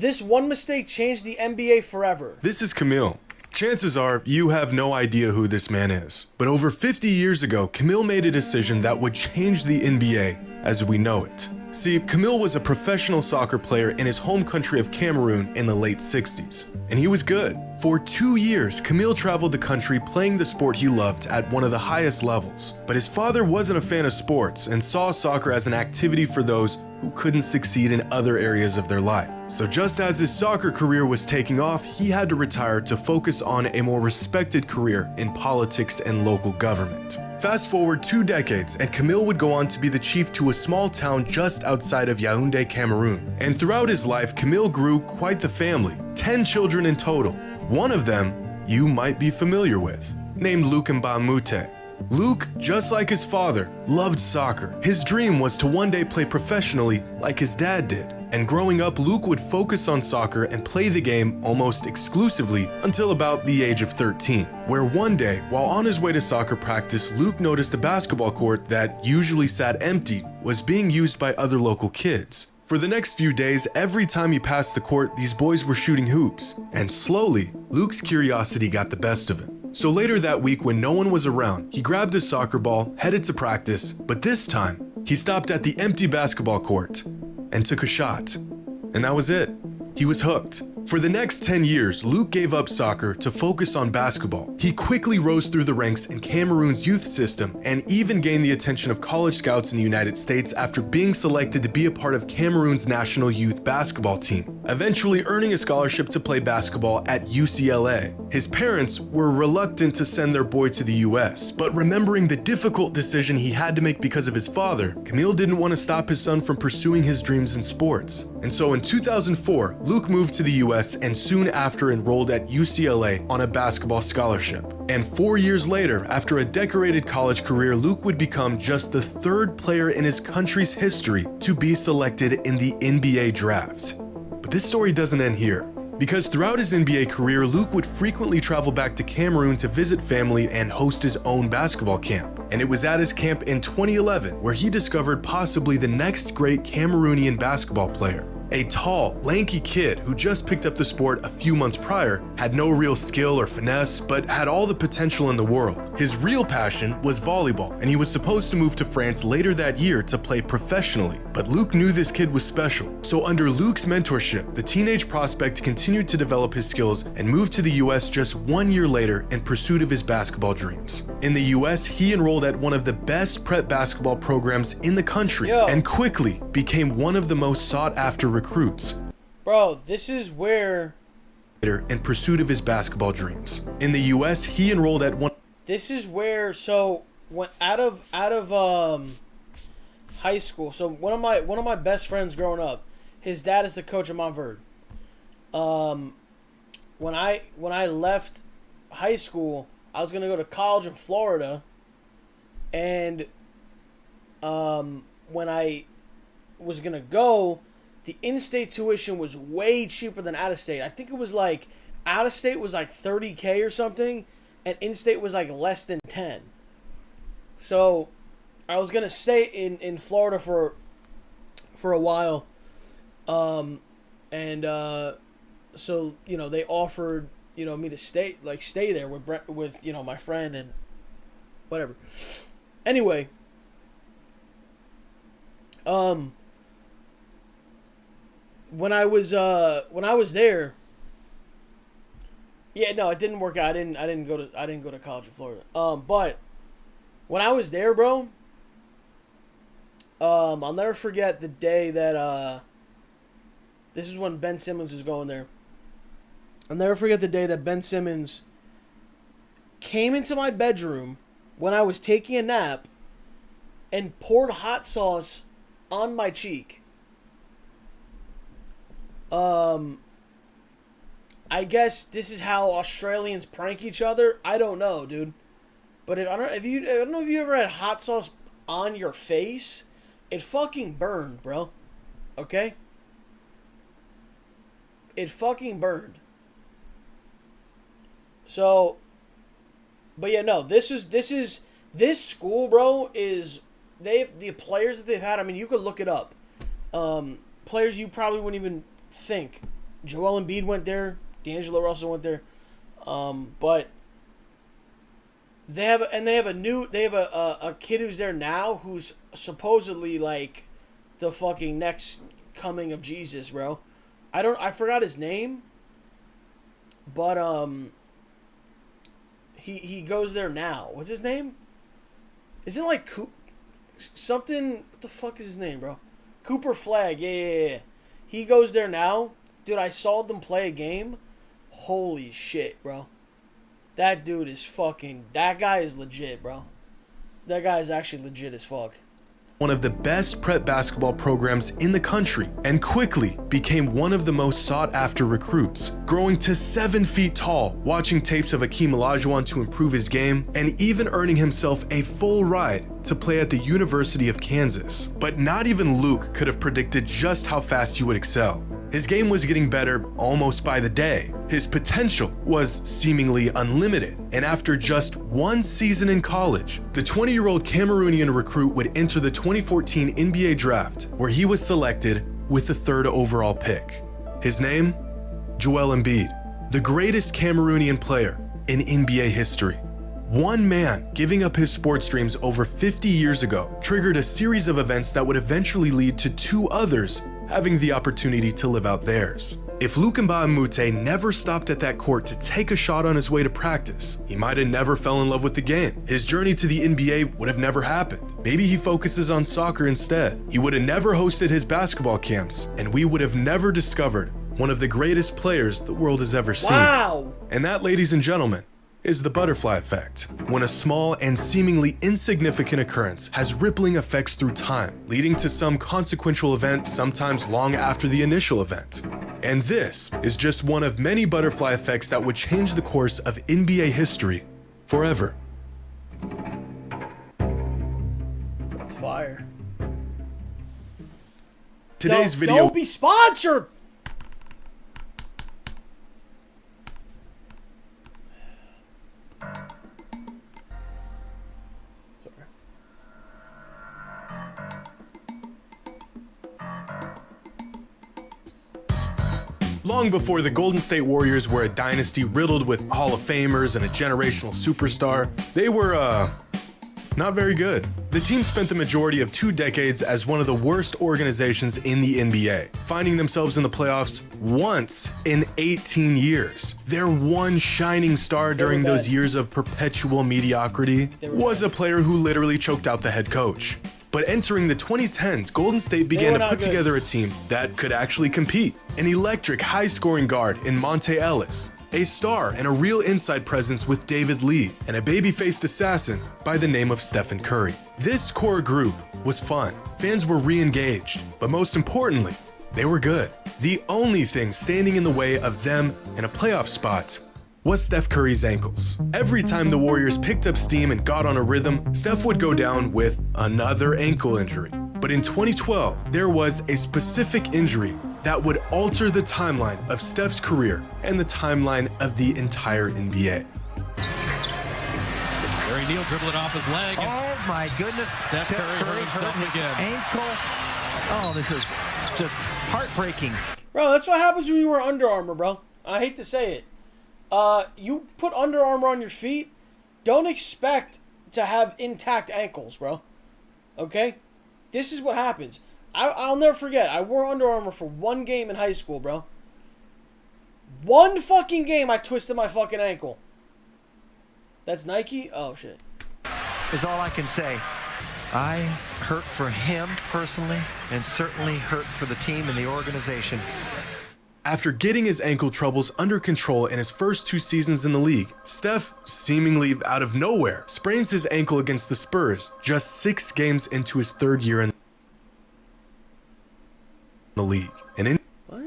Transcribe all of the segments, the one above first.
This one mistake changed the NBA forever. This is 𝗟𝗃. Chances are you have no idea who this man is. But over 50 years ago, 𝗟𝗃 made a decision that would change the NBA as we know it. See, 𝗟𝗃 was a professional soccer player in his home country of Cameroon in the late 60s. And he was good. For 2 years, 𝗟𝗃 traveled the country playing the sport he loved at one of the highest levels. But his father wasn't a fan of sports and saw soccer as an activity for those who couldn't succeed in other areas of their life. So just as his soccer career was taking off, he had to retire to focus on a more respected career in politics and local government. Fast forward 2 decades, and 𝗟𝗃 would go on to be the chief to a small town just outside of Yaoundé, Cameroon. And throughout his life, 𝗟𝗃 grew quite the family, 10 children in total. One of them you might be familiar with, named 𝗟𝗶𝗪𝗏. Luke, just like his father, loved soccer. His dream was to one day play professionally like his dad did. And growing up, Luke would focus on soccer and play the game almost exclusively until about the age of 13, where one day, while on his way to soccer practice, Luke noticed a basketball court that usually sat empty was being used by other local kids. For the next few days, every time he passed the court, these boys were shooting hoops. And slowly, Luke's curiosity got the best of him. So later that week, when no one was around, he grabbed his soccer ball, headed to practice, but this time, he stopped at the empty basketball court and took a shot. And that was it. He was hooked. For the next 10 years, Luke gave up soccer to focus on basketball. He quickly rose through the ranks in Cameroon's youth system and even gained the attention of college scouts in the United States after being selected to be a part of Cameroon's national youth basketball team, eventually earning a scholarship to play basketball at UCLA. His parents were reluctant to send their boy to the US, but remembering the difficult decision he had to make because of his father, 𝗟𝗃 didn't want to stop his son from pursuing his dreams in sports. And so in 2004, Luke moved to the US and soon after enrolled at UCLA on a basketball scholarship. And 4 years later, after a decorated college career, Luke would become just the 3rd player in his country's history to be selected in the NBA draft. But this story doesn't end here, because throughout his NBA career, Luke would frequently travel back to Cameroon to visit family and host his own basketball camp. And it was at his camp in 2011 where he discovered possibly the next great Cameroonian basketball player. A tall, lanky kid who just picked up the sport a few months prior, had no real skill or finesse, but had all the potential in the world. His real passion was volleyball, and he was supposed to move to France later that year to play professionally. But Luke knew this kid was special, so under Luke's mentorship, the teenage prospect continued to develop his skills and moved to the US just 1 year later in pursuit of his basketball dreams. In the US, he enrolled at one of the best prep basketball programs in the country and quickly became one of the most sought-after recruits. Bro, this is where in pursuit of his basketball dreams. In the US, he enrolled at one. This is where, so when out of high school, so one of my best friends growing up, his dad is the coach of Montverde. When I left high school, I was gonna go to college in Florida, and when I was gonna go, the in-state tuition was way cheaper than out-of-state. I think it was like out-of-state was like $30K or something, and in-state was like less than 10. So I was gonna stay in Florida for a while, so you know they offered me to stay there with my friend and whatever. Anyway, when I was there, yeah, no, it didn't work out. I didn't go to college in Florida. But when I was there, bro, I'll never forget the day that this is when Ben Simmons was going there. I'll never forget the day that Ben Simmons came into my bedroom when I was taking a nap and poured hot sauce on my cheek. I guess this is how Australians prank each other. I don't know, dude. But I don't know if you ever had hot sauce on your face. It fucking burned, bro. Okay? It fucking burned. So, but yeah, no, this school, bro, is the players that they've had. I mean, you could look it up. Players you probably wouldn't even think Joel Embiid went there. D'Angelo Russell went there. But they have a kid who's there now who's supposedly like the fucking next coming of Jesus, bro. I forgot his name, but he goes there now. What's his name? Isn't it like something? What the fuck is his name, bro? Cooper Flag. Yeah. He goes there now. Dude, I saw them play a game. Holy shit, bro. That dude is fucking... That guy is legit, bro. That guy is actually legit as fuck. One of the best prep basketball programs in the country, and quickly became one of the most sought-after recruits, growing to 7 feet tall, watching tapes of 𝗟𝗀𝗄𝗎 to improve his game, and even earning himself a full ride to play at the University of Kansas. But not even Luke could have predicted just how fast he would excel. His game was getting better almost by the day. His potential was seemingly unlimited, and after just 1 season in college, the 20-year-old Cameroonian recruit would enter the 2014 NBA draft, where he was selected with the 3rd overall pick. His name? Joel Embiid, the greatest Cameroonian player in NBA history. One man giving up his sports dreams over 50 years ago triggered a series of events that would eventually lead to 2 others having the opportunity to live out theirs. If 𝗟𝗀𝗄𝗎 never stopped at that court to take a shot on his way to practice, he might have never fell in love with the game. His journey to the NBA would have never happened. Maybe he focuses on soccer instead. He would have never hosted his basketball camps, and we would have never discovered one of the greatest players the world has ever seen. Wow! And that, ladies and gentlemen, is the butterfly effect, when a small and seemingly insignificant occurrence has rippling effects through time, leading to some consequential event sometimes long after the initial event. And this is just one of many butterfly effects that would change the course of NBA history forever. That's fire. Today's video... Don't be sponsored! Long before the Golden State Warriors were a dynasty riddled with Hall of Famers and a generational superstar, they were, not very good. The team spent the majority of 2 decades as one of the worst organizations in the NBA, finding themselves in the playoffs once in 18 years. Their one shining star during those years of perpetual mediocrity was a player who literally choked out the head coach. But entering the 2010s, Golden State began to put together a team that could actually compete. An electric, high-scoring guard in Monte Ellis, a star and a real inside presence with David Lee, and a baby-faced assassin by the name of Stephen Curry. This core group was fun. Fans were re-engaged, but most importantly, they were good. The only thing standing in the way of them in a playoff spot was Steph Curry's ankles. Every time the Warriors picked up steam and got on a rhythm, Steph would go down with another ankle injury. But in 2012, there was a specific injury that would alter the timeline of Steph's career and the timeline of the entire NBA. Barry Neal dribbling off his leg. Oh my goodness. Steph Curry hurt himself again. Ankle. Oh, this is just heartbreaking. Bro, that's what happens when you wear Under Armour, bro. I hate to say it. You put Under Armour on your feet, don't expect to have intact ankles, bro. Okay? This is what happens. I'll never forget. I wore Under Armour for 1 game in high school, bro. 1 fucking game I twisted my fucking ankle. That's Nike? Oh, shit. Is all I can say. I hurt for him personally, and certainly hurt for the team and the organization. After getting his ankle troubles under control in his first 2 seasons in the league, Steph, seemingly out of nowhere, sprains his ankle against the Spurs just 6 games into his 3rd year in the league. And in What?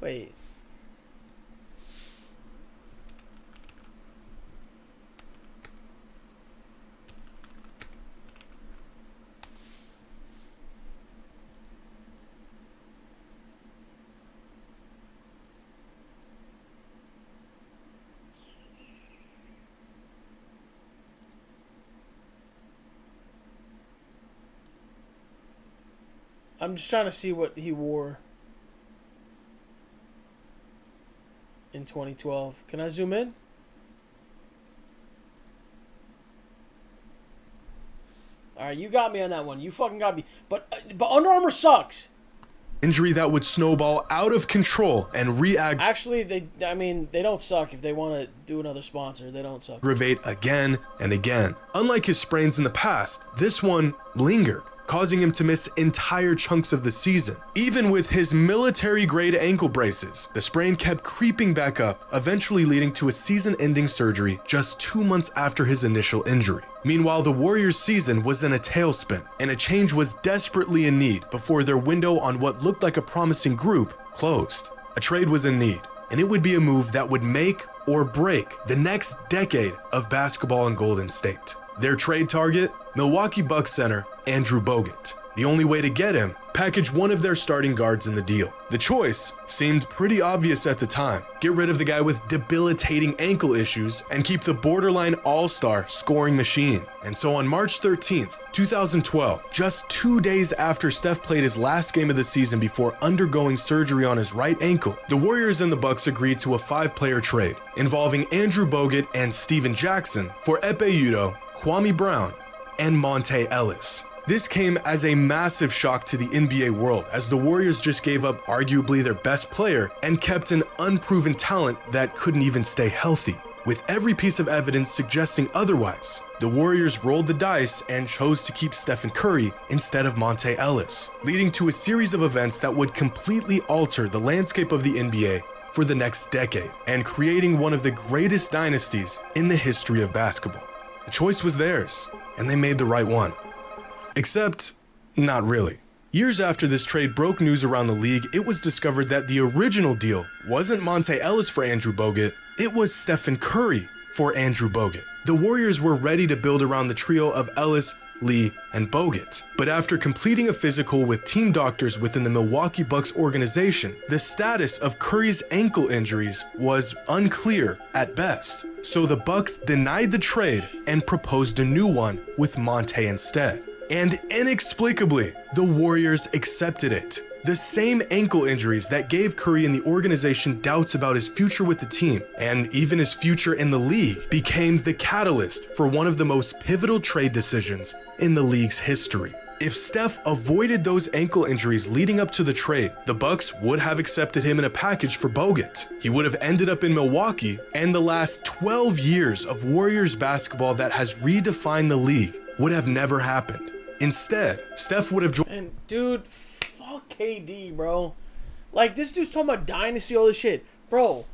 Wait. I'm just trying to see what he wore. in 2012. Can I zoom in? All right, you got me on that one. You fucking got me. But Under Armour sucks. Injury that would snowball out of control and Actually, they don't suck. If they want to do another sponsor, they don't suck. Aggravate again and again. Unlike his sprains in the past, this one lingered, causing him to miss entire chunks of the season. Even with his military-grade ankle braces, the sprain kept creeping back up, eventually leading to a season-ending surgery just 2 months after his initial injury. Meanwhile, the Warriors' season was in a tailspin, and a change was desperately in need before their window on what looked like a promising group closed. A trade was in need, and it would be a move that would make or break the next decade of basketball in Golden State. Their trade target? Milwaukee Bucks center Andrew Bogut. The only way to get him, package one of their starting guards in the deal. The choice seemed pretty obvious at the time. Get rid of the guy with debilitating ankle issues and keep the borderline all-star scoring machine. And so on March 13th, 2012, just 2 days after Steph played his last game of the season before undergoing surgery on his right ankle, the Warriors and the Bucks agreed to a 5-player trade involving Andrew Bogut and Steven Jackson for 𝗟𝗍𝗀𝗀𝗀, Kwame Brown, and Monte Ellis. This came as a massive shock to the NBA world, as the Warriors just gave up arguably their best player and kept an unproven talent that couldn't even stay healthy. With every piece of evidence suggesting otherwise, the Warriors rolled the dice and chose to keep Stephen Curry instead of Monte Ellis, leading to a series of events that would completely alter the landscape of the NBA for the next decade and creating one of the greatest dynasties in the history of basketball. The choice was theirs, and they made the right one. Except, not really. Years after this trade broke news around the league, it was discovered that the original deal wasn't Monte Ellis for Andrew Bogut, it was Stephen Curry for Andrew Bogut. The Warriors were ready to build around the trio of Ellis, Lee, and Bogut. But after completing a physical with team doctors within the Milwaukee Bucks organization, the status of Curry's ankle injuries was unclear at best. So the Bucks denied the trade and proposed a new one with Monte instead. And inexplicably, the Warriors accepted it. The same ankle injuries that gave Curry and the organization doubts about his future with the team, and even his future in the league, became the catalyst for one of the most pivotal trade decisions in the league's history. If Steph avoided those ankle injuries leading up to the trade, the Bucks would have accepted him in a package for Bogut. He would have ended up in Milwaukee, and the last 12 years of Warriors basketball that has redefined the league would have never happened. Instead, Steph would have joined. And dude, fuck KD, bro. Like, this dude's talking about dynasty, all this shit. Bro,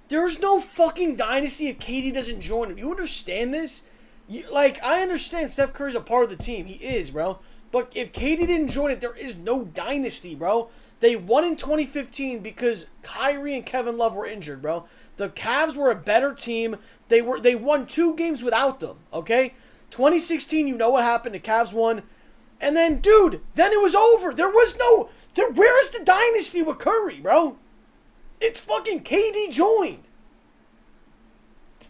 there's no fucking dynasty if KD doesn't join him. You understand this? I understand Steph Curry's a part of the team. He is, bro. But if KD didn't join it, there is no dynasty, bro. They won in 2015 because Kyrie and Kevin Love were injured, bro. The Cavs were a better team. They won 2 games without them, okay? 2016, you know what happened. The Cavs won. And then, dude, then it was over. Where's the dynasty with Curry, bro? It's fucking KD joined.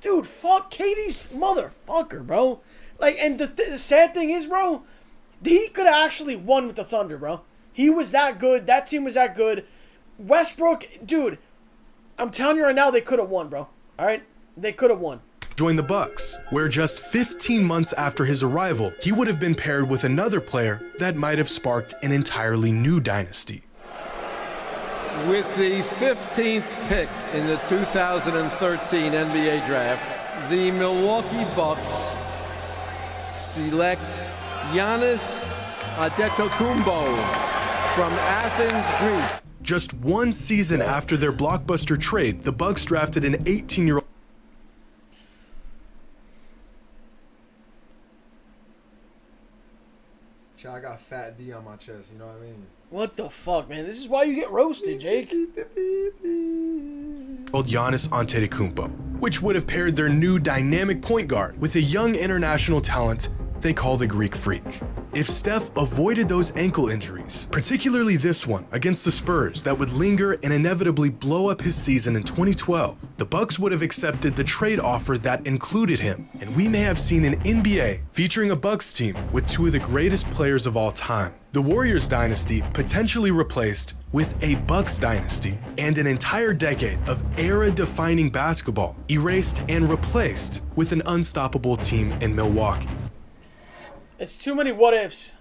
Dude, fuck KD's motherfucker, bro. Like, and the sad thing is, bro, he could have actually won with the Thunder, bro. He was that good. That team was that good. Westbrook, dude, I'm telling you right now, they could have won, bro. All right? They could have won. Join the Bucks, where just 15 months after his arrival, he would have been paired with another player that might have sparked an entirely new dynasty. With the 15th pick in the 2013 NBA Draft, the Milwaukee Bucks select 𝗟𝗓𝗄 𝗟𝗓𝗄 from Athens, Greece. Just 1 season after their blockbuster trade, the Bucks drafted an 18-year-old. I got fat D on my chest, you know what I mean? What the fuck, man? This is why you get roasted, Jake. 𝗟𝗓𝗄𝗏 𝗟𝗓𝗄, which would have paired their new dynamic point guard with a young international talent they call the Greek Freak. If Steph avoided those ankle injuries, particularly this one against the Spurs that would linger and inevitably blow up his season in 2012, the Bucks would have accepted the trade offer that included him, and we may have seen an NBA featuring a Bucks team with 2 of the greatest players of all time. The Warriors dynasty potentially replaced with a Bucks dynasty, and an entire decade of era-defining basketball erased and replaced with an unstoppable team in Milwaukee. It's too many what ifs.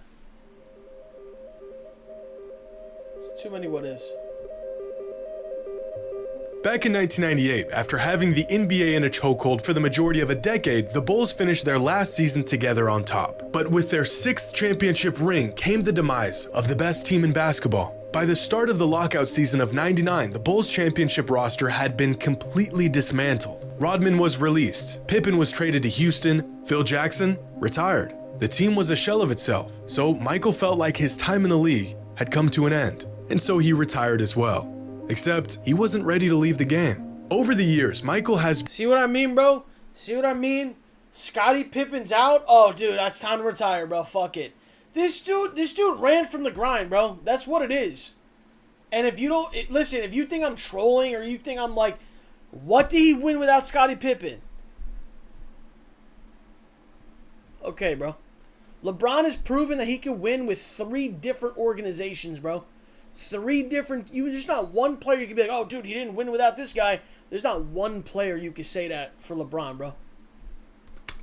It's too many what ifs. Back in 1998, after having the NBA in a chokehold for the majority of a decade, the Bulls finished their last season together on top. But with their 6th championship ring came the demise of the best team in basketball. By the start of the lockout season of '99, the Bulls championship roster had been completely dismantled. Rodman was released, Pippen was traded to Houston, Phil Jackson retired. The team was a shell of itself, so Michael felt like his time in the league had come to an end, and so he retired as well. Except he wasn't ready to leave the game. Over the years, Michael has... See what I mean, bro? See what I mean? Scottie Pippen's out? Oh, dude, that's time to retire, bro. Fuck it. This dude ran from the grind, bro. That's what it is. And if you don't... Listen, if you think I'm trolling or you think I'm like... What did he win without Scottie Pippen? Okay, bro. LeBron has proven that he can win with 3 different organizations, bro. 3 different... There's not one player you can be like, oh, dude, he didn't win without this guy. There's not one player you can say that for LeBron, bro.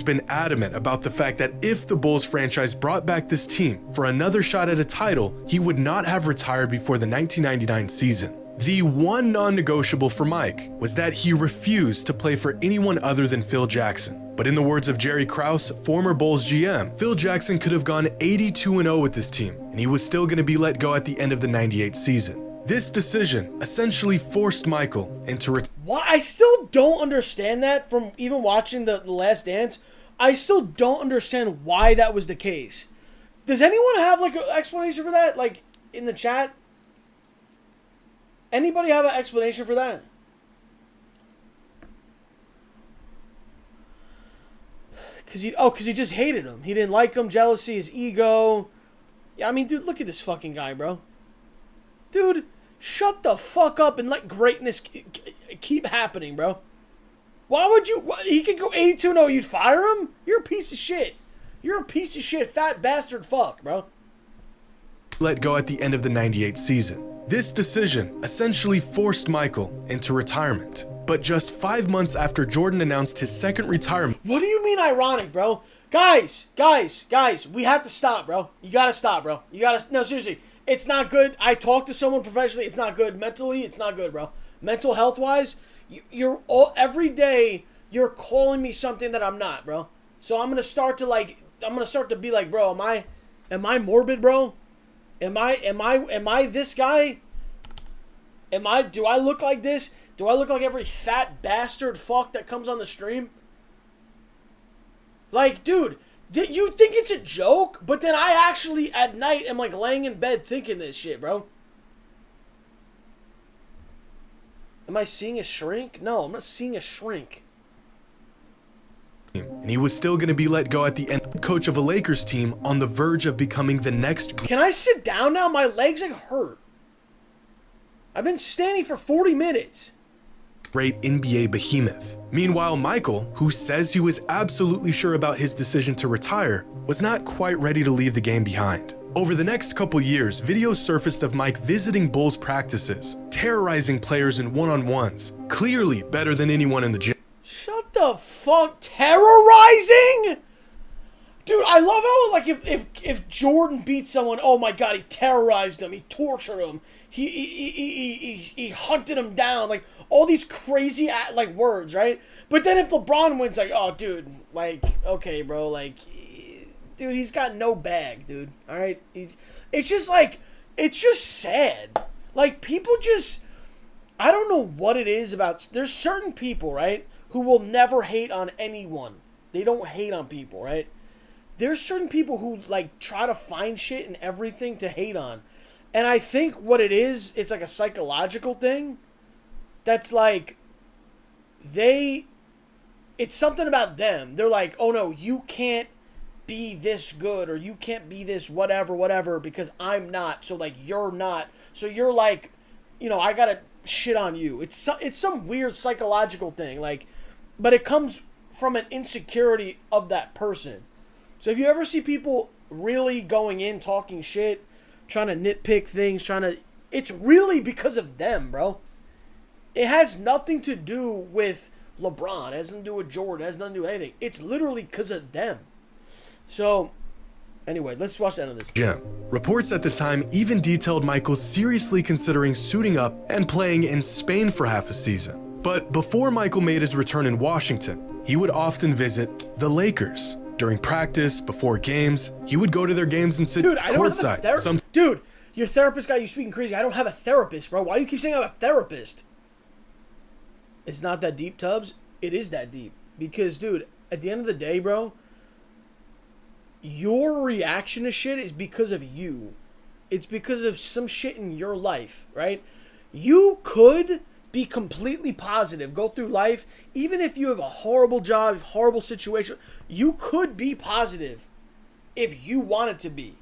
Been adamant about the fact that if the Bulls franchise brought back this team for another shot at a title, he would not have retired before the 1999 season. The one non-negotiable for Mike was that he refused to play for anyone other than Phil Jackson. But in the words of Jerry Krause, former Bulls GM, Phil Jackson could have gone 82-0 with this team, and he was still going to be let go at the end of the '98 season. This decision essentially forced Michael into Why? I still don't understand that from even watching the Last Dance. I still don't understand why that was the case. Does anyone have like an explanation for that? Like in the chat? Anybody have an explanation for that? Cause he just hated him. He didn't like him, jealousy, his ego. Yeah, I mean, dude, look at this fucking guy, bro. Dude, shut the fuck up and let greatness keep happening, bro. Why would you... He could go 82-0, you'd fire him? You're a piece of shit. You're a piece of shit, fat bastard fuck, bro. let go at the end of the '98 season. This decision essentially forced Michael into retirement. But just 5 months after Jordan announced his second retirement... What do you mean ironic, bro? Guys, we have to stop, bro. You gotta stop, bro. You gotta... No, seriously. It's not good. I talked to someone professionally. It's not good. Mentally, it's not good, bro. Mental health-wise, you're all... Every day, you're calling me something that I'm not, bro. So I'm gonna start to, like... I'm gonna start to be like, bro, am I morbid, bro? Am I this guy? Do I look like this? Do I look like every fat bastard fuck that comes on the stream? Like, dude, you think it's a joke, but then I actually, at night, am like laying in bed thinking this shit, bro. Am I seeing a shrink? No, I'm not seeing a shrink. And he was still going to be let go at the end. Coach of a Lakers team on the verge of becoming the next... Can I sit down now? My legs like hurt. I've been standing for 40 minutes. Great NBA behemoth. Meanwhile, Michael, who says he was absolutely sure about his decision to retire, was not quite ready to leave the game behind. Over the next couple years, videos surfaced of Mike visiting Bulls practices, terrorizing players in one-on-ones, clearly better than anyone in the gym. Shut the fuck, terrorizing? Dude, I love how, like, if Jordan beat someone, oh my god, he terrorized him, he tortured him, he hunted him down, like, all these crazy, like, words, right? But then if LeBron wins, like, oh, dude, like, okay, bro, like, dude, he's got no bag, dude, alright? It's just, like, it's just sad. Like, people just, I don't know what it is about, there's certain people, right, who will never hate on anyone. They don't hate on people, right? There's certain people who, like, try to find shit in everything to hate on. And I think what it is, it's like a psychological thing. That's like, it's something about them. They're like, oh no, you can't be this good, or you can't be this whatever, because I'm not, so like, you're not. So you're like, you know, I gotta shit on you. It's some weird psychological thing, like, but it comes from an insecurity of that person. So if you ever see people really going in, talking shit, trying to nitpick things, it's really because of them, bro. It has nothing to do with LeBron. It has nothing to do with Jordan. It has nothing to do with anything. It's literally because of them. So, anyway, let's watch the end of this. Gym. Reports at the time even detailed Michael seriously considering suiting up and playing in Spain for half a season. But before Michael made his return in Washington, he would often visit the Lakers. During practice, before games, he would go to their games and sit courtside. Dude, your therapist got you speaking crazy. I don't have a therapist, bro. Why do you keep saying I have a therapist? It's not that deep, Tubbs. It is that deep. Because, dude, at the end of the day, bro, your reaction to shit is because of you. It's because of some shit in your life, right? You could be completely positive, go through life, even if you have a horrible job, horrible situation, you could be positive if you wanted to be.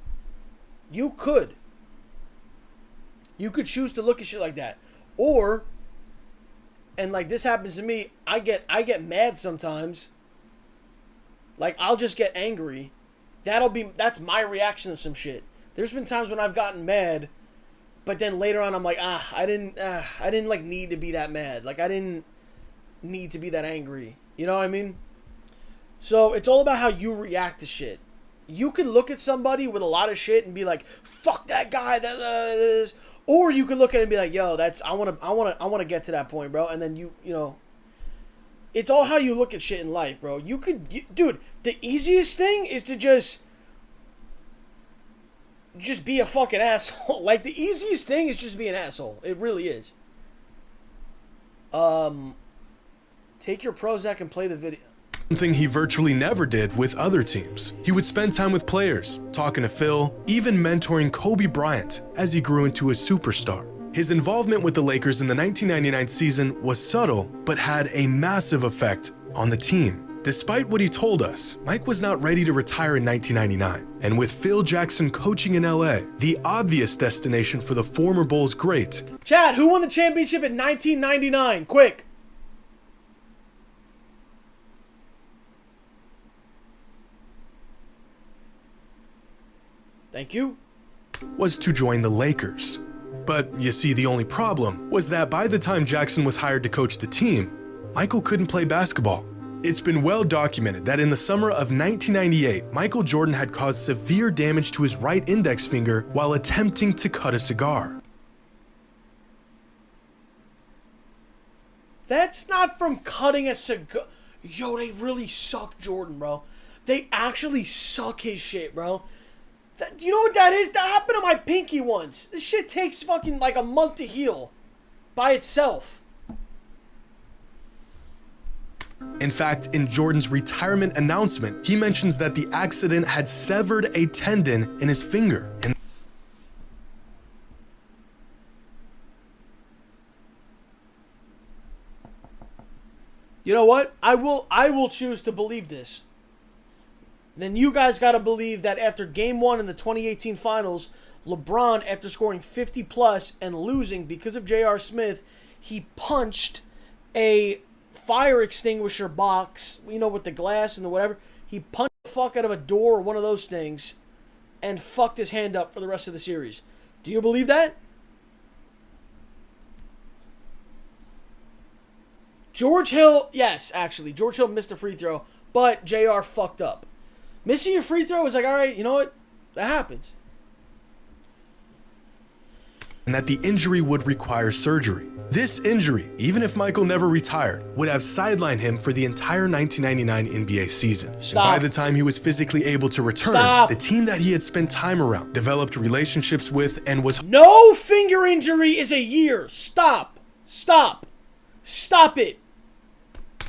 You could. You could choose to look at shit like that. Or, and like this happens to me, I get mad sometimes. Like, I'll just get angry. That's my reaction to some shit. There's been times when I've gotten mad, but then later on I'm like, I didn't like need to be that mad. Like, I didn't need to be that angry. You know what I mean? So it's all about how you react to shit. You could look at somebody with a lot of shit and be like, fuck that guy, that is. Or you could look at it and be like, yo, I want to get to that point, bro. And then you know, it's all how you look at shit in life, bro. Dude, the easiest thing is to just be a fucking asshole. Like, the easiest thing is just be an asshole. It really is. Take your Prozac and play the video. Something he virtually never did with other teams. He would spend time with players, talking to Phil, even mentoring Kobe Bryant as he grew into a superstar. His involvement with the Lakers in the 1999 season was subtle, but had a massive effect on the team. Despite what he told us, Mike was not ready to retire in 1999. And with Phil Jackson coaching in LA, the obvious destination for the former Bulls great. Chad, who won the championship in 1999? Quick. Thank you. Was to join the Lakers. But you see, the only problem was that by the time Jackson was hired to coach the team, Michael couldn't play basketball. It's been well documented that in the summer of 1998, Michael Jordan had caused severe damage to his right index finger while attempting to cut a cigar. That's not from cutting a cigar. Yo, they really suck Jordan, bro. They actually suck his shit, bro. You know what that is? That happened to my pinky once. This shit takes fucking like a month to heal by itself. In fact, in Jordan's retirement announcement, he mentions that the accident had severed a tendon in his finger. And you know what? I will choose to believe this. Then you guys got to believe that after Game 1 in the 2018 Finals, LeBron, after scoring 50 plus and losing because of J.R. Smith, he punched a fire extinguisher box, you know, with the glass and the whatever. He punched the fuck out of a door or one of those things and fucked his hand up for the rest of the series. Do you believe that? George Hill, yes, actually. George Hill missed a free throw, but JR fucked up. Missing your free throw was like, all right, you know what? That happens. and that the injury would require surgery. This injury, even if Michael never retired, would have sidelined him for the entire 1999 NBA season. And by the time he was physically able to return, the team that he had spent time around, developed relationships with, and was— No finger injury is a year. Stop. Stop. Stop it.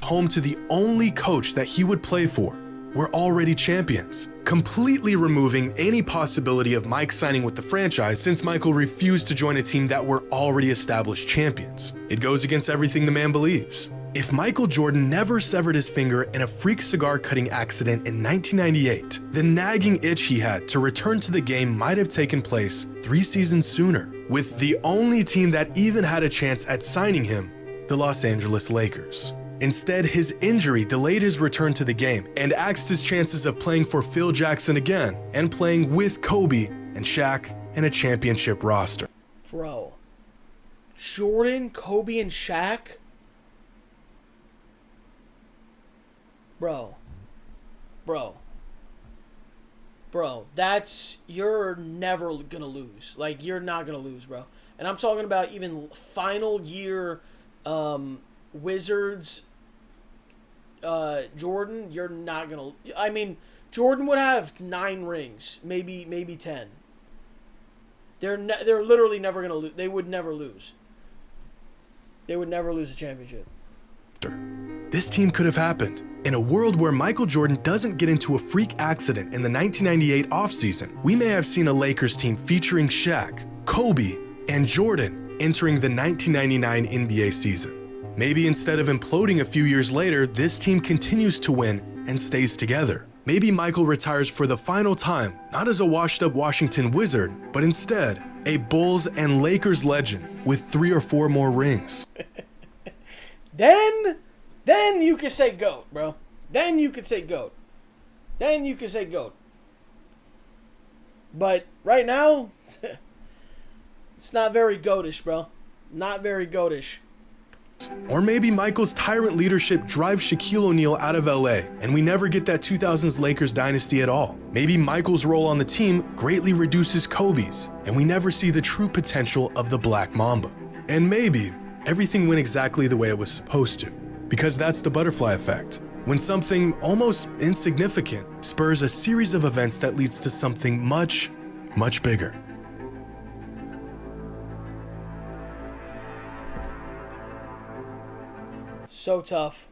Home to the only coach that he would play for, were already champions, completely removing any possibility of Mike signing with the franchise since Michael refused to join a team that were already established champions. It goes against everything the man believes. If Michael Jordan never severed his finger in a freak cigar cutting accident in 1998, the nagging itch he had to return to the game might have taken place 3 seasons sooner, with the only team that even had a chance at signing him, the Los Angeles Lakers. Instead, his injury delayed his return to the game and axed his chances of playing for Phil Jackson again and playing with Kobe and Shaq and a championship roster. Bro. Jordan, Kobe, and Shaq? Bro. That's... You're never gonna lose. Like, you're not gonna lose, bro. And I'm talking about even final year Wizards Jordan, you're not gonna... I mean, Jordan would have 9 rings. Maybe 10. They're literally never gonna lose. They would never lose. They would never lose a championship. This team could have happened. In a world where Michael Jordan doesn't get into a freak accident in the 1998 offseason, we may have seen a Lakers team featuring Shaq, Kobe, and Jordan entering the 1999 NBA season. Maybe instead of imploding a few years later, this team continues to win and stays together. Maybe Michael retires for the final time, not as a washed-up Washington Wizard, but instead, a Bulls and Lakers legend with 3 or 4 more rings. Then you can say GOAT, bro. Then you can say GOAT. But right now, it's not very goatish, bro. Not very goatish. Or maybe Michael's tyrant leadership drives Shaquille O'Neal out of LA, and we never get that 2000s Lakers dynasty at all. Maybe Michael's role on the team greatly reduces Kobe's, and we never see the true potential of the Black Mamba. And maybe everything went exactly the way it was supposed to, because that's the butterfly effect. When something almost insignificant spurs a series of events that leads to something much, much bigger. So tough.